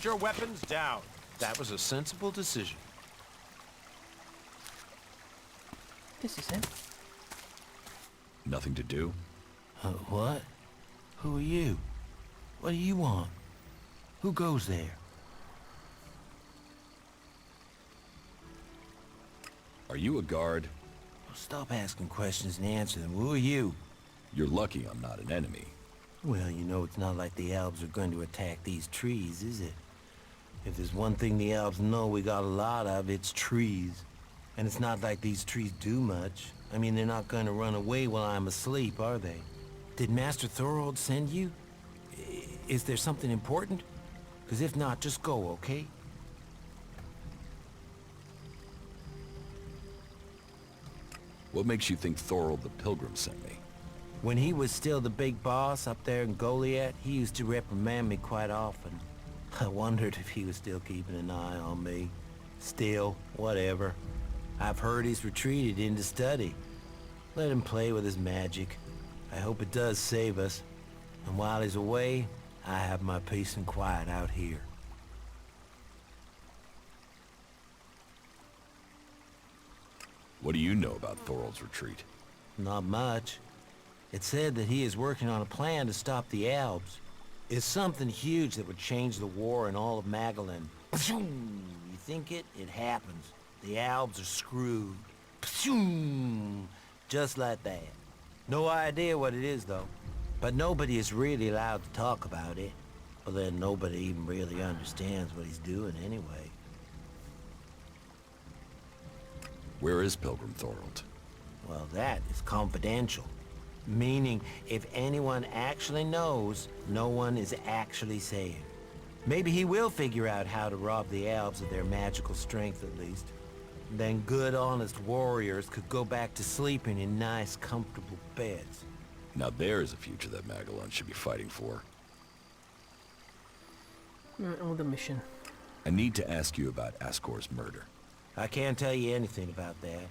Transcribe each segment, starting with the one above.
your weapons down. That was a sensible decision. This is him. Nothing to do? What? Who are you? What do you want? Who goes there? Are you a guard? Well, stop asking questions and answer them. Who are you? You're lucky I'm not an enemy. Well, you know it's not like the Albs are going to attack these trees, is it? If there's one thing the Albs know we got a lot of, it's trees. And it's not like these trees do much. I mean, they're not going to run away while I'm asleep, are they? Did Master Thorold send you? Is there something important? Because if not, just go, okay? What makes you think Thorold the Pilgrim sent me? When he was still the big boss up there in Goliath, he used to reprimand me quite often. I wondered if he was still keeping an eye on me. Still, whatever. I've heard he's retreated into study. Let him play with his magic. I hope it does save us. And while he's away, I have my peace and quiet out here. What do you know about Thorold's retreat? Not much. It said that he is working on a plan to stop the Albs. It's something huge that would change the war in all of Magalan. You think it? It happens. The Albs are screwed. Just like that. No idea what it is, though. But nobody is really allowed to talk about it. Well, then nobody even really understands what he's doing anyway. Where is Pilgrim Thorold? Well, that is confidential. Meaning, if anyone actually knows, no one is actually saying. Maybe he will figure out how to rob the Albs of their magical strength, at least. Then good, honest warriors could go back to sleeping in nice, comfortable beds. Now there's a future that Magalan should be fighting for. On the mission. I need to ask you about Ascor's murder. I can't tell you anything about that.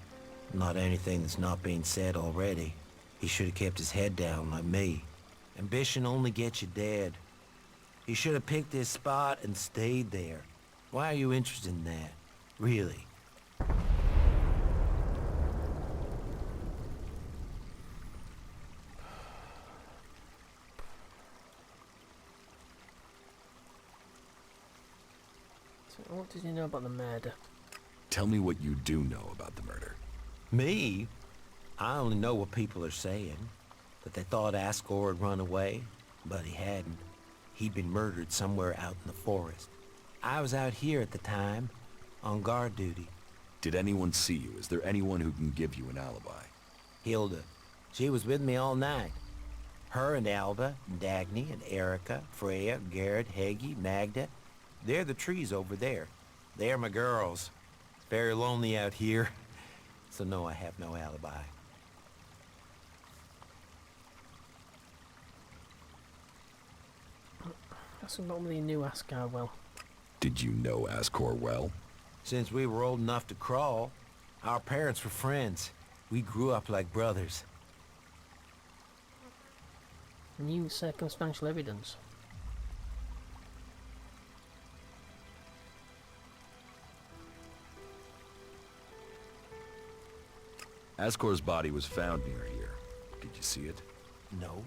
Not anything that's not being said already. He should have kept his head down like me. Ambition only gets you dead. He should have picked his spot and stayed there. Why are you interested in that? Really? So what did you know about the murder? Tell me what you do know about the murder. Me? I only know what people are saying. That they thought Ascor had run away, but he hadn't. He'd been murdered somewhere out in the forest. I was out here at the time, on guard duty. Did anyone see you? Is there anyone who can give you an alibi? Hilda. She was with me all night. Her and Alba, and Dagny, and Erica, Freya, Garrett, Heggie, Magda. They're the trees over there. They're my girls. It's very lonely out here. So no, I have no alibi. That's not really knew Ascar well. Did you know Ascor well? Since we were old enough to crawl, our parents were friends. We grew up like brothers. New circumstantial evidence. Ascor's body was found near here. Did you see it? No.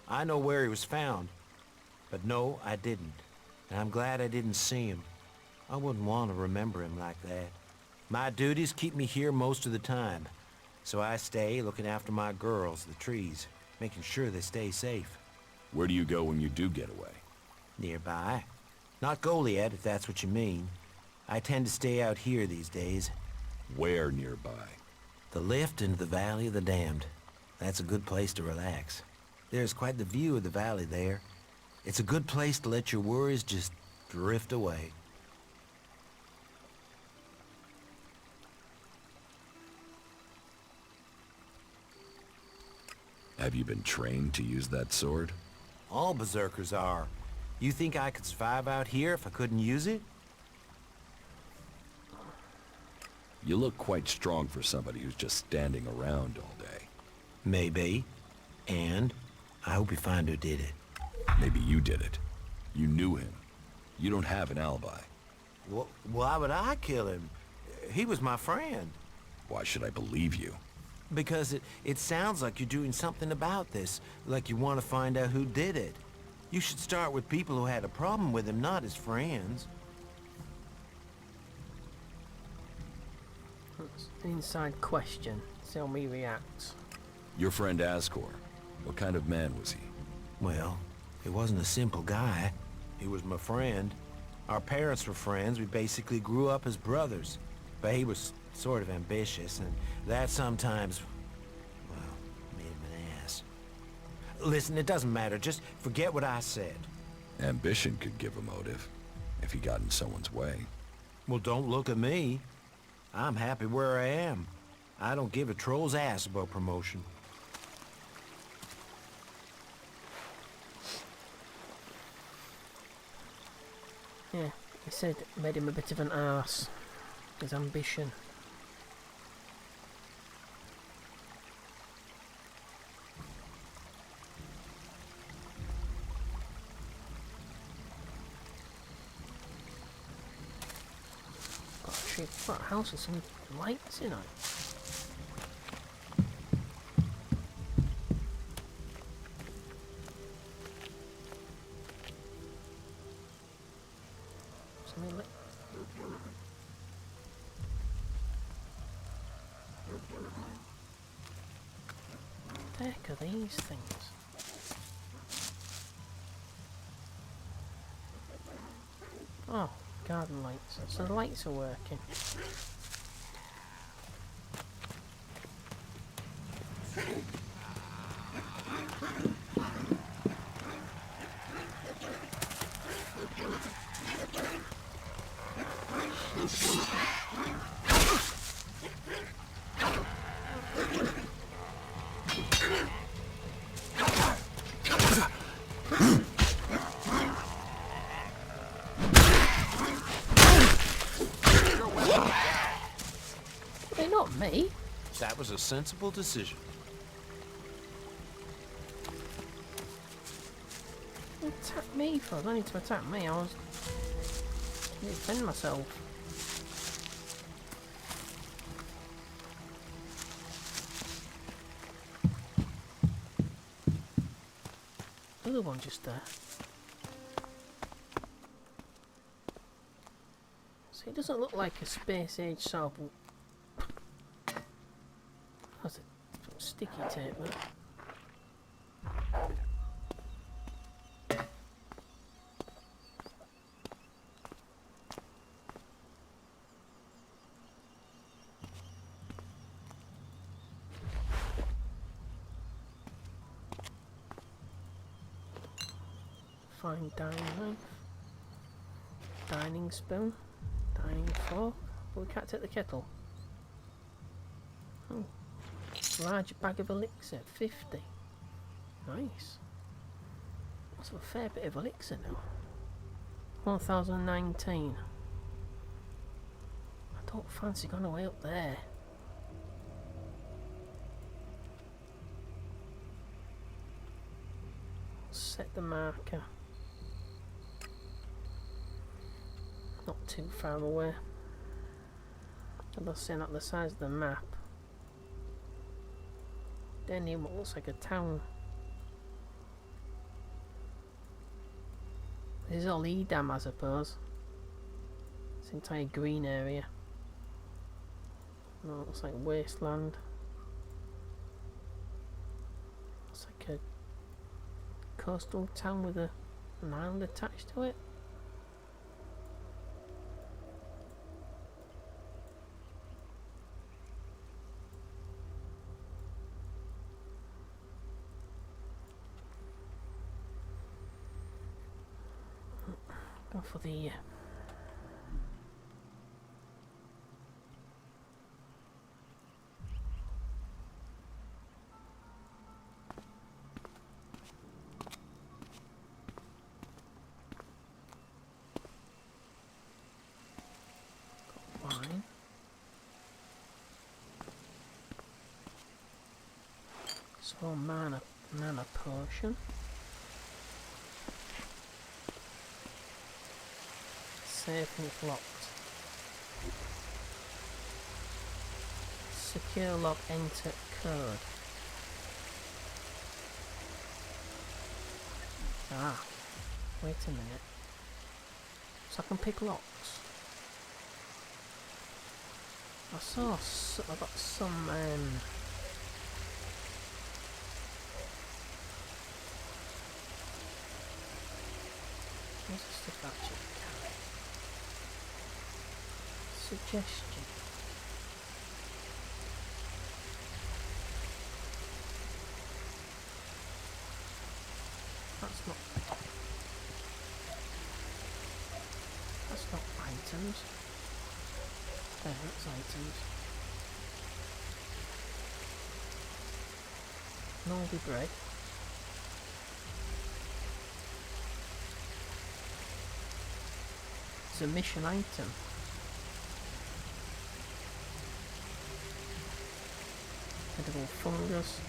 I know where he was found. But no, I didn't. And I'm glad I didn't see him. I wouldn't want to remember him like that. My duties keep me here most of the time. So I stay looking after my girls, the trees, making sure they stay safe. Where do you go when you do get away? Nearby. Not Goliath, if that's what you mean. I tend to stay out here these days. Where nearby? The lift into the Valley of the Damned. That's a good place to relax. There's quite the view of the valley there. It's a good place to let your worries just drift away. Have you been trained to use that sword? All berserkers are. You think I could survive out here if I couldn't use it? You look quite strong for somebody who's just standing around all day. Maybe. And I hope you find who did it. Maybe you did it. You knew him. You don't have an alibi. Why would I kill him? He was my friend. Why should I believe you? Because it sounds like you're doing something about this, like you want to find out who did it. You should start with people who had a problem with him, not his friends. That's an inside question. See how me reacts. Your friend Ascor. What kind of man was he? Well, he wasn't a simple guy. He was my friend. Our parents were friends. We basically grew up as brothers. But he was sort of ambitious, and that sometimes, well, made him an ass. Listen, it doesn't matter. Just forget what I said. Ambition could give a motive, if he got in someone's way. Well, don't look at me. I'm happy where I am. I don't give a troll's ass about promotion. Yeah, he said it made him a bit of an arse. His ambition. Got a cheap flat house with some lights in it. Something like what the heck are these things? Oh, garden lights. So the lights are working. They're not me. That was a sensible decision. Attack me for? I don't need to attack me. I was trying to defend myself. Other one just there. So it doesn't look like a space age sort of. That's a sticky tape, man. Fine dining knife, dining spoon, dining fork, but we can't take the kettle. Oh, large bag of elixir, 50. Nice. That's a fair bit of elixir now. 1019. I don't fancy going away up there. Set the marker. Not too far away. I'm just saying at the size of the map. Then in what looks like a town. This is all Edam, I suppose. This entire green area. No, it looks like wasteland. It's like a coastal town with an island attached to it. Go for the wine. So mana mana potion. safe and it's locked. Secure lock, enter code. Ah, wait a minute. So I can pick locks. I saw I got some what's the stuff actually carry? Suggestion. That's not items. There, that's items. Mouldy bread. It's a mission item. Edible fungus.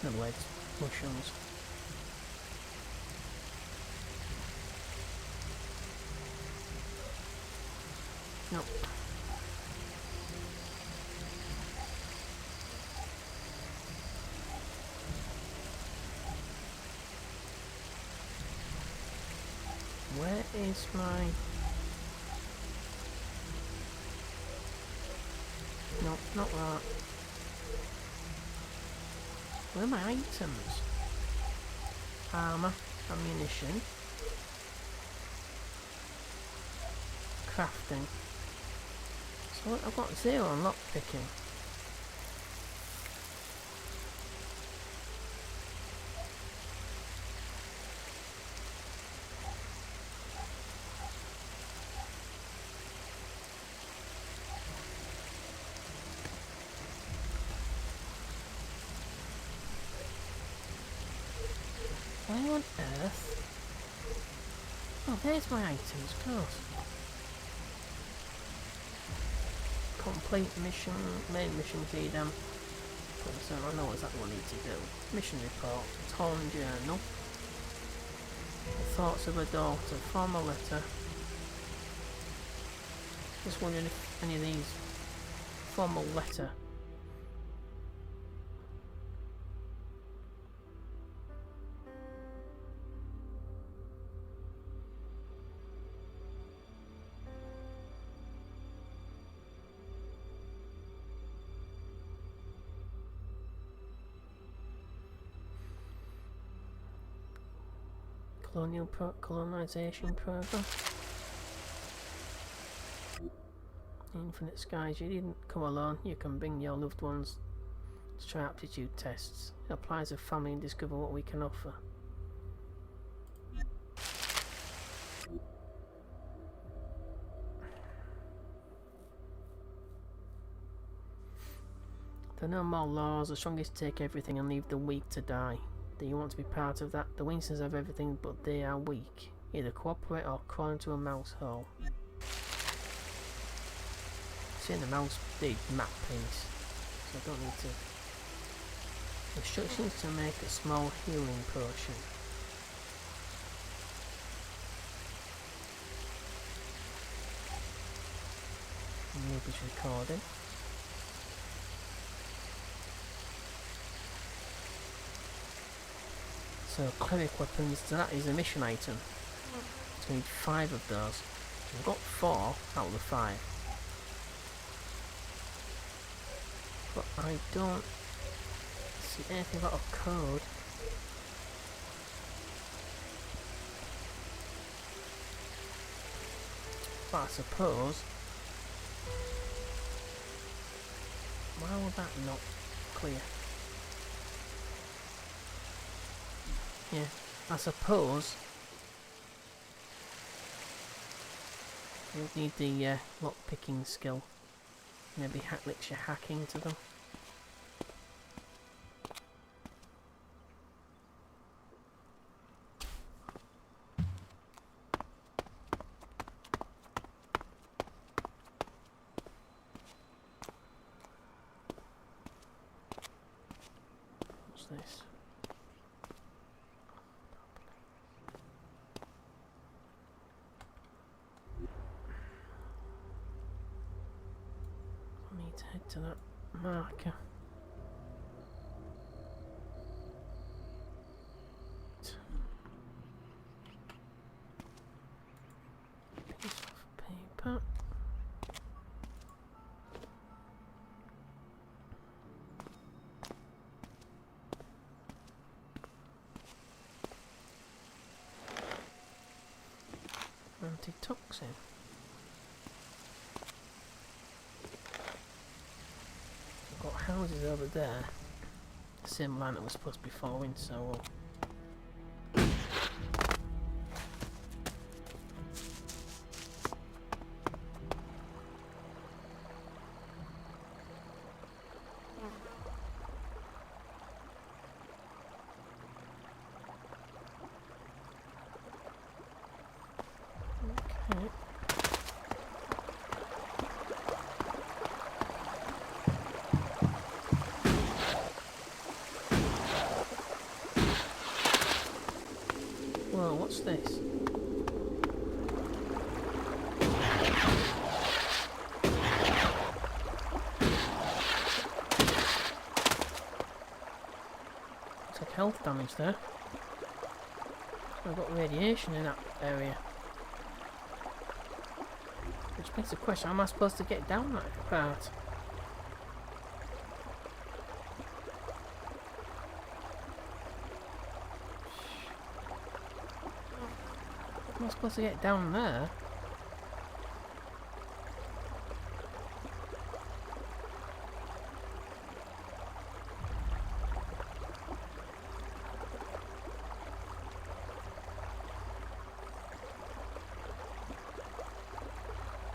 No legs. Mushrooms. Nope. Where is my... Nope, not that. Where are my items? Armour, ammunition, crafting. So I've got 0 on lockpicking. Where on earth? Oh, there's my items, of course. Complete mission, main mission freedom. So I know exactly what I need to do. Mission report, torn journal. The thoughts of a daughter, form a letter. Just wondering if any of these form a letter. Colonization program. Infinite skies. You didn't come alone. You can bring your loved ones to try aptitude tests. It applies a family and discover what we can offer. There are no more laws. The strongest take everything and leave the weak to die. Do you want to be part of that? The Winstons have everything, but they are weak. Either cooperate or crawl into a mouse hole. See in the mouse big map piece, so I don't need to. Instructions to make a small healing potion. Nobody's recording. So cleric weapons, so that is a mission item. So we need 5 of those. We've got 4 out of the 5. But I don't see anything about a code. But I suppose... Why would that not clear? Yeah, I suppose you'll need the lock-picking skill. Maybe licks your hack into them. What's this? to that marker. Piece of paper. Antitoxin. I've got houses over there. The same line that was supposed to be following, so okay. Whoa, what's this? Took health damage there. I've got radiation in that area. Which begs the question, how am I supposed to get down that part? How am I supposed to get down there?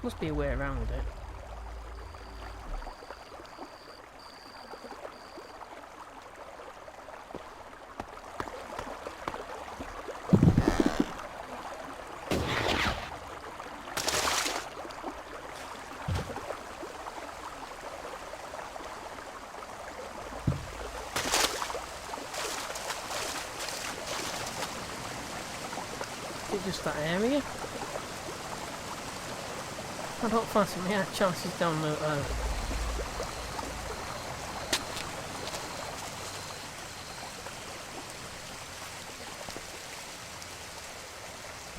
Must be a way around it. Is it just that area? I don't fancy me chances down the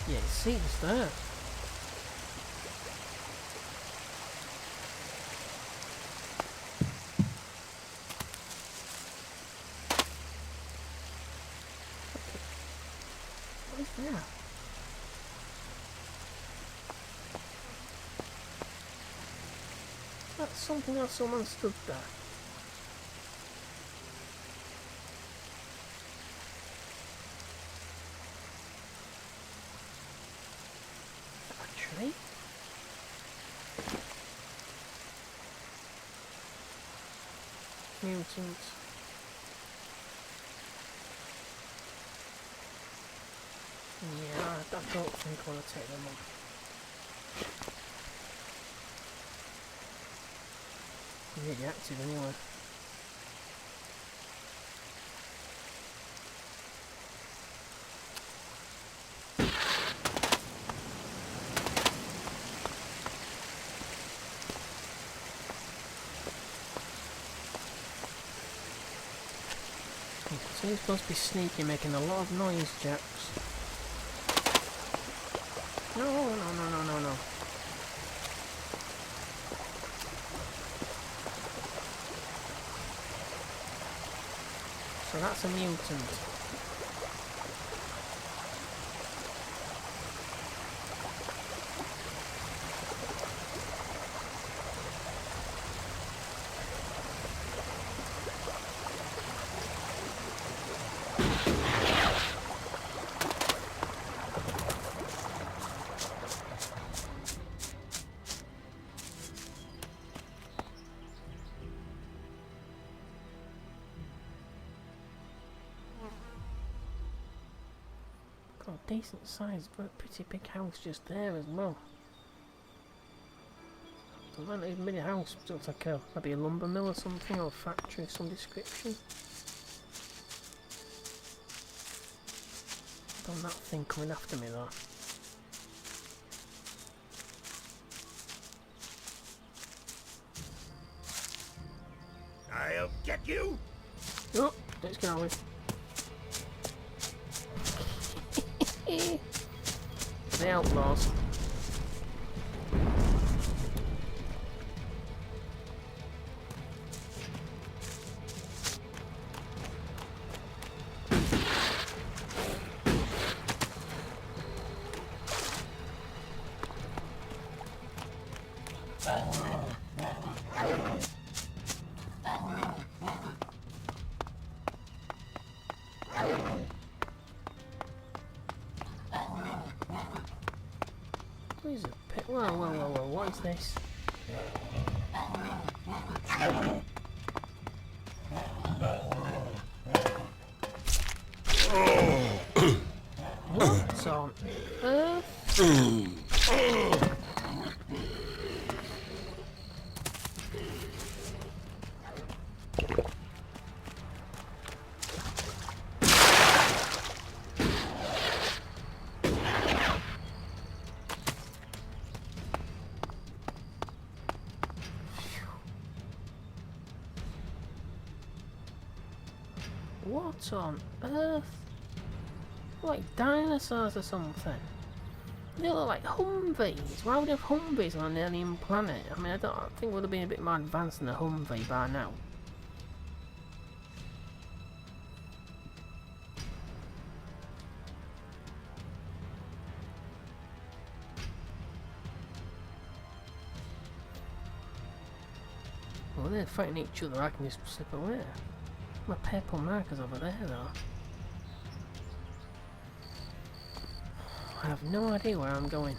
yeah, it seems there. What is there? That's something else someone stood there. Actually, mutant. Yeah, I don't think I want to take them on. Really active anyway. So he's supposed to be sneaky, making a lot of noise, Jax. No, no, no, no, no, no. So that's a mutant. Got a decent sized but pretty big house just there as well. So that is a mini house, looks like maybe a lumber mill or something, or a factory of some description. Don't that thing coming after me though. shall we? The outlaws. Where's a pit? Whoa, what is this? What on earth? What on earth? Like dinosaurs or something? They look like Humvees. Why would they have Humvees on an alien planet? I mean, I think it would have been a bit more advanced than a Humvee by now. Well, they're fighting each other. I can just slip away. My purple marker's over there, though. I have no idea where I'm going.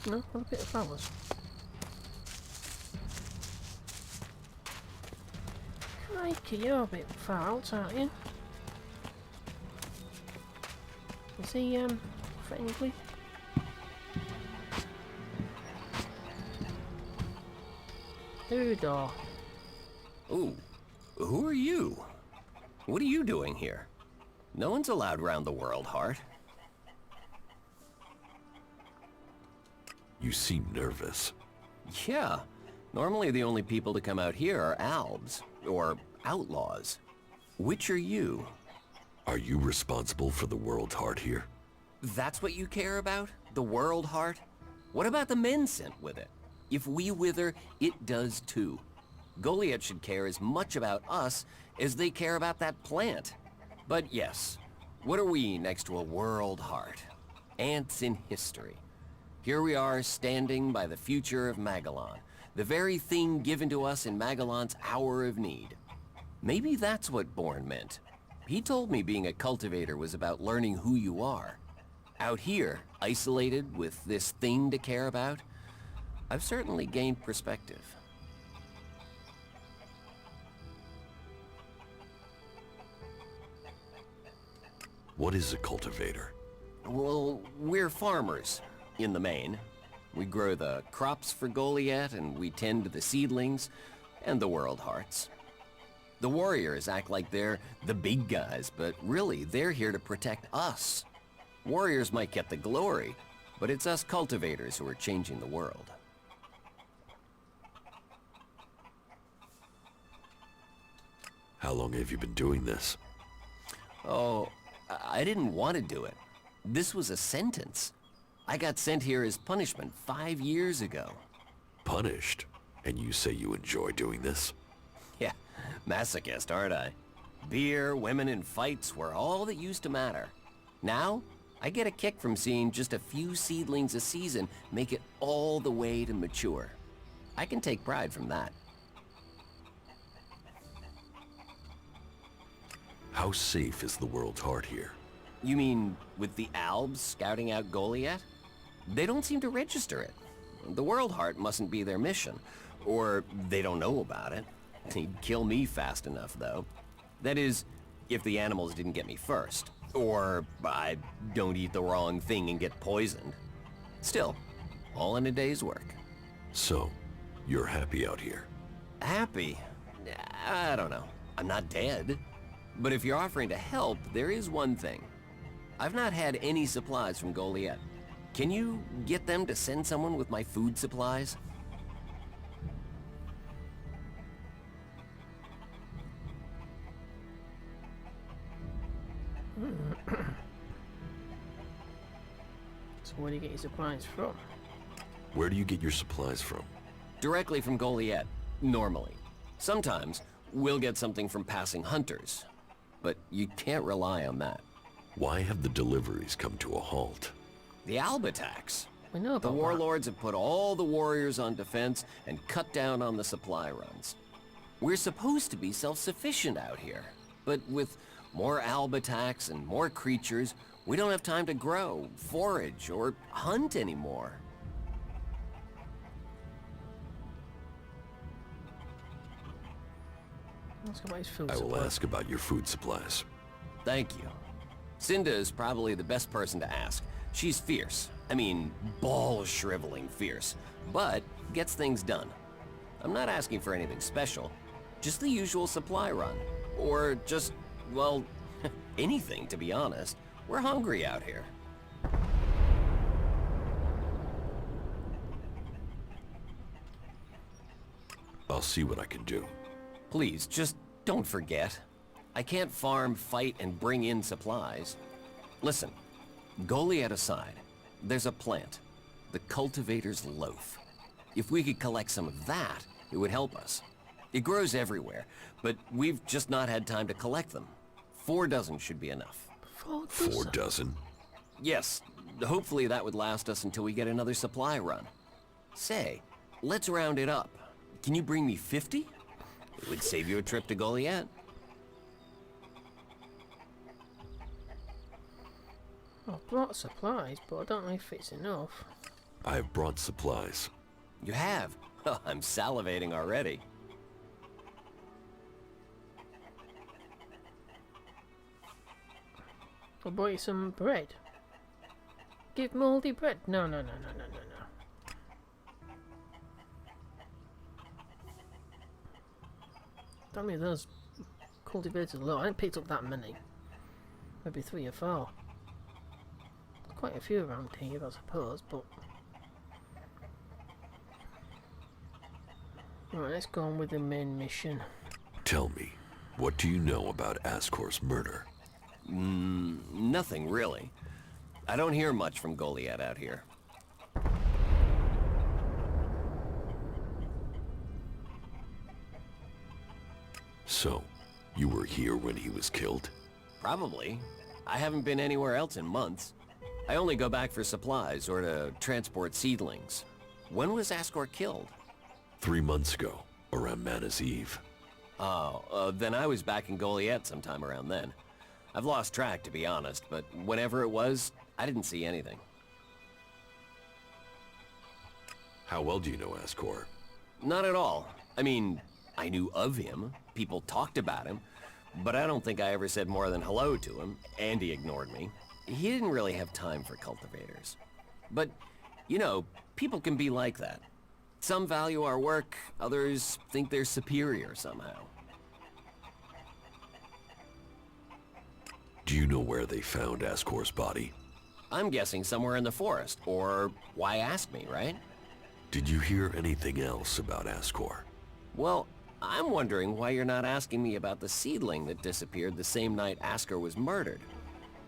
No, what a bit of flowers. Crikey, you're a bit far out, aren't you? Is he, friendly? Door. Ooh, who are you? What are you doing here? No one's allowed round the world, Hart. You seem nervous. Yeah, normally the only people to come out here are albs, or outlaws. Which are you? Are you responsible for the world's heart here? That's what you care about? The world, Hart? What about the men sent with it? If we wither, it does too. Goliath should care as much about us as they care about that plant. But yes, what are we next to a world heart? Ants in history. Here we are standing by the future of Magalan, the very thing given to us in Magalan's hour of need. Maybe that's what Bourne meant. He told me being a cultivator was about learning who you are. Out here, isolated with this thing to care about, I've certainly gained perspective. What is a cultivator? Well, we're farmers, in the main. We grow the crops for Goliath, and we tend to the seedlings and the world hearts. The warriors act like they're the big guys, but really they're here to protect us. Warriors might get the glory, but it's us cultivators who are changing the world. How long have you been doing this? Oh, I didn't want to do it. This was a sentence. I got sent here as punishment 5 years ago. Punished? And you say you enjoy doing this? Yeah, masochist, aren't I? Beer, women, and fights were all that used to matter. Now, I get a kick from seeing just a few seedlings a season make it all the way to mature. I can take pride from that. How safe is the world's heart here? You mean with the Albs scouting out Goliath? They don't seem to register it. The World Heart mustn't be their mission, or they don't know about it. They'd kill me fast enough, though. That is, if the animals didn't get me first. Or I don't eat the wrong thing and get poisoned. Still, all in a day's work. So, you're happy out here? Happy? I don't know. I'm not dead. But if you're offering to help, there is one thing. I've not had any supplies from Goliath. Can you get them to send someone with my food supplies? So where do you get your supplies from? Where do you get your supplies from? Directly from Goliath, normally. Sometimes, we'll get something from passing hunters. But you can't rely on that. Why have the deliveries come to a halt? The Albatax. We know about The that. warlords have put all the warriors on defense and cut down on the supply runs. We're supposed to be self-sufficient out here. But with more Albatax and more creatures, we don't have time to grow, forage, or hunt anymore. Ask about his food I will supply. ask about your food supplies. Thank you. Cinda is probably the best person to ask. She's fierce. I mean, ball-shriveling fierce. But gets things done. I'm not asking for anything special. Just the usual supply run. Or just, well, anything, to be honest. We're hungry out here. I'll see what I can do. Please, just don't forget. I can't farm, fight, and bring in supplies. Listen, Goliath aside, there's a plant. The cultivator's loaf. If we could collect some of that, it would help us. It grows everywhere, but we've just not had time to collect them. 4 dozen should be enough. 4 dozen? Yes, hopefully that would last us until we get another supply run. Say, let's round it up. Can you bring me 50? It would save you a trip to Goliath. I've brought supplies, but I don't know if it's enough. I have brought supplies. You have? I'm salivating already. I brought you some bread. Give mouldy bread. No, no, no, no, no, no, no. How many of those cultivators are low? I haven't picked up that many. Maybe 3 or 4. Quite a few around here, I suppose, but... Right, let's go on with the main mission. Tell me, what do you know about Ascor's murder? Nothing really. I don't hear much from Goliath out here. So, you were here when he was killed? Probably. I haven't been anywhere else in months. I only go back for supplies or to transport seedlings. When was Ascor killed? 3 months ago, around Mana's Eve. Oh, then I was back in Goliath sometime around then. I've lost track, to be honest, but whenever it was, I didn't see anything. How well do you know Ascor? Not at all. I mean, I knew of him. People talked about him. But I don't think I ever said more than hello to him, and he ignored me. He didn't really have time for cultivators. But, you know, people can be like that. Some value our work, others think they're superior somehow. Do you know where they found Ascor's body? I'm guessing somewhere in the forest, or why ask me, right? Did you hear anything else about Ascor? Well, I'm wondering why you're not asking me about the seedling that disappeared the same night Ascor was murdered.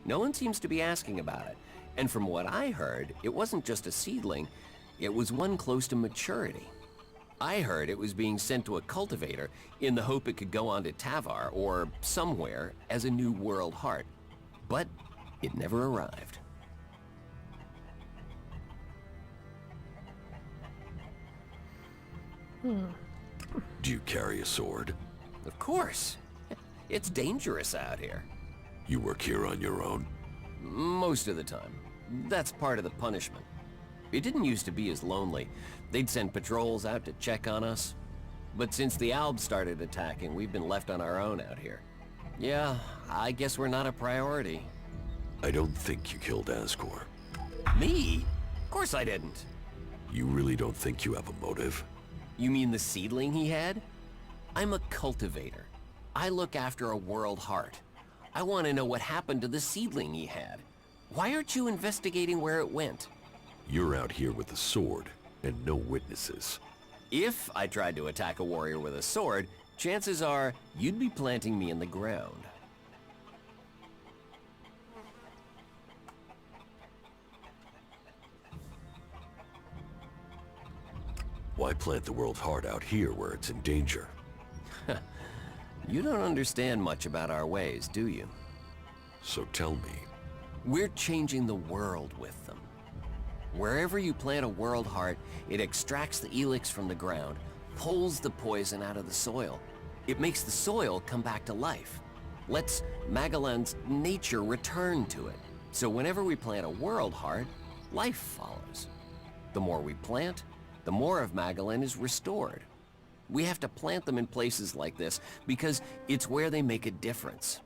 No one seems to be asking about it, and from what I heard, it wasn't just a seedling, it was one close to maturity. I heard it was being sent to a cultivator in the hope it could go on to Tavar or somewhere as a new world heart. But it never arrived. Do you carry a sword? Of course. It's dangerous out here. You work here on your own? Most of the time. That's part of the punishment. It didn't used to be as lonely. They'd send patrols out to check on us. But since the Albs started attacking, we've been left on our own out here. Yeah, I guess we're not a priority. I don't think you killed Asgore. Me? Of course I didn't. You really don't think you have a motive? You mean the seedling he had? I'm a cultivator. I look after a world heart. I want to know what happened to the seedling he had. Why aren't you investigating where it went? You're out here with a sword, and no witnesses. If I tried to attack a warrior with a sword, chances are you'd be planting me in the ground. Why plant the world's heart out here where it's in danger? You don't understand much about our ways, do you? So tell me. We're changing the world with them. Wherever you plant a world heart, it extracts the ELEX from the ground, pulls the poison out of the soil. It makes the soil come back to life. Lets Magalan's nature return to it. So whenever we plant a world heart, life follows. The more we plant, the more of Magalan is restored. We have to plant them in places like this because it's where they make a difference.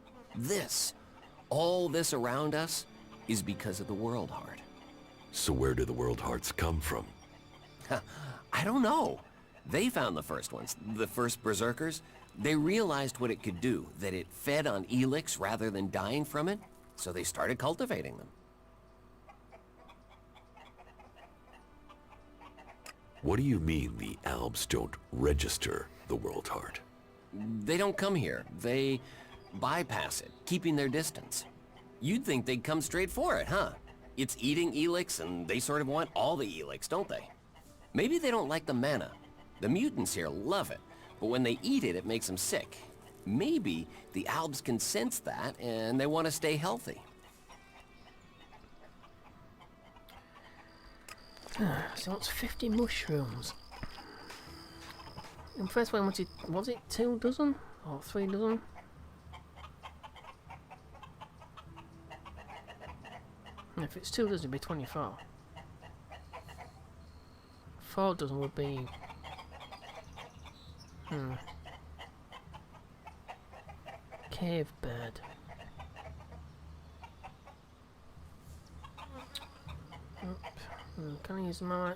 All this around us, is because of the world heart. So where do the world hearts come from? I don't know. They found the first ones, the first berserkers. They realized what it could do, that it fed on ELEX rather than dying from it, so they started cultivating them. What do you mean the Albs don't register the world heart? They don't come here. They bypass it, keeping their distance. You'd think they'd come straight for it, huh? It's eating ELEX, and they sort of want all the ELEX, don't they? Maybe they don't like the mana. The mutants here love it, but when they eat it, it makes them sick. Maybe the Albs can sense that, and they want to stay healthy. So that's 50 mushrooms. And first one was it 2 dozen? Or 3 dozen? If it's 2 dozen, it'd be 24. 4 dozen would be... Cave bird. Can I use my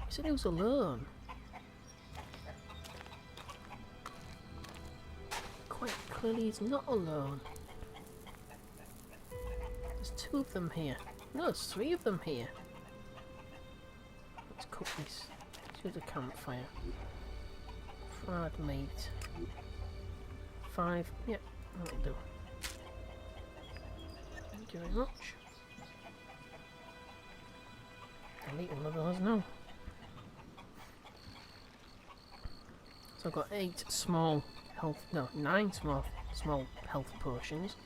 he said he was alone. Quite clearly he's not alone. There's 2 of them here. No, there's 3 of them here. Let's cook this. To the campfire. Fried meat. 5. Yep, that'll do. Thank you very much. I'll eat one of those now. So I've got 8 small health, no, 9 small health potions.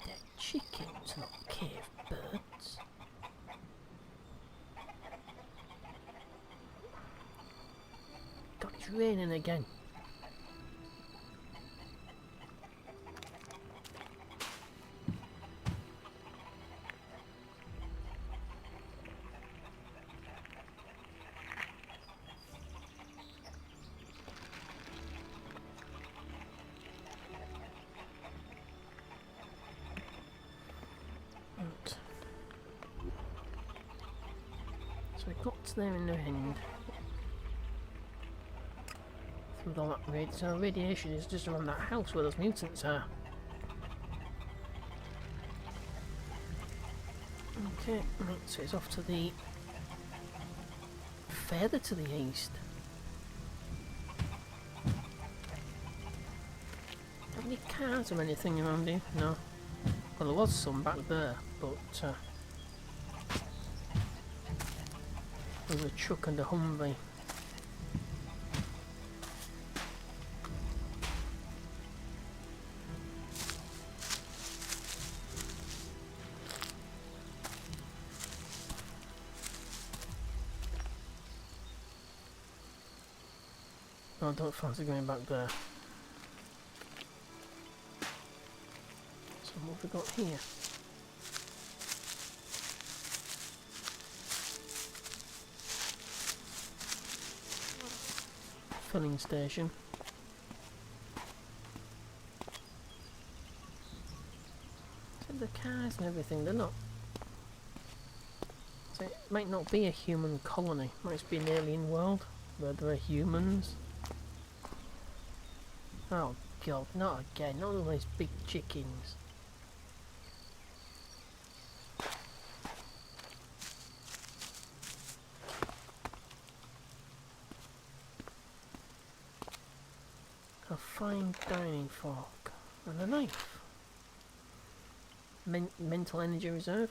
They're chickens, not cave birds. God, it's raining again. So we got there in the end. Through all that so radiation is just around that house where those mutants are. Okay, right, so it's off to the further to the east. Have any cars or anything around here? No. Well, there was some back there, but there was a truck and a Humvee. I don't fancy going back there. What have we got here? Filling station. So the cars and everything, they're not... So it might not be a human colony, it might be an alien world where there are humans. Oh god, not again, not all those big chickens. A fine dining fork and a knife. Mental energy reserve.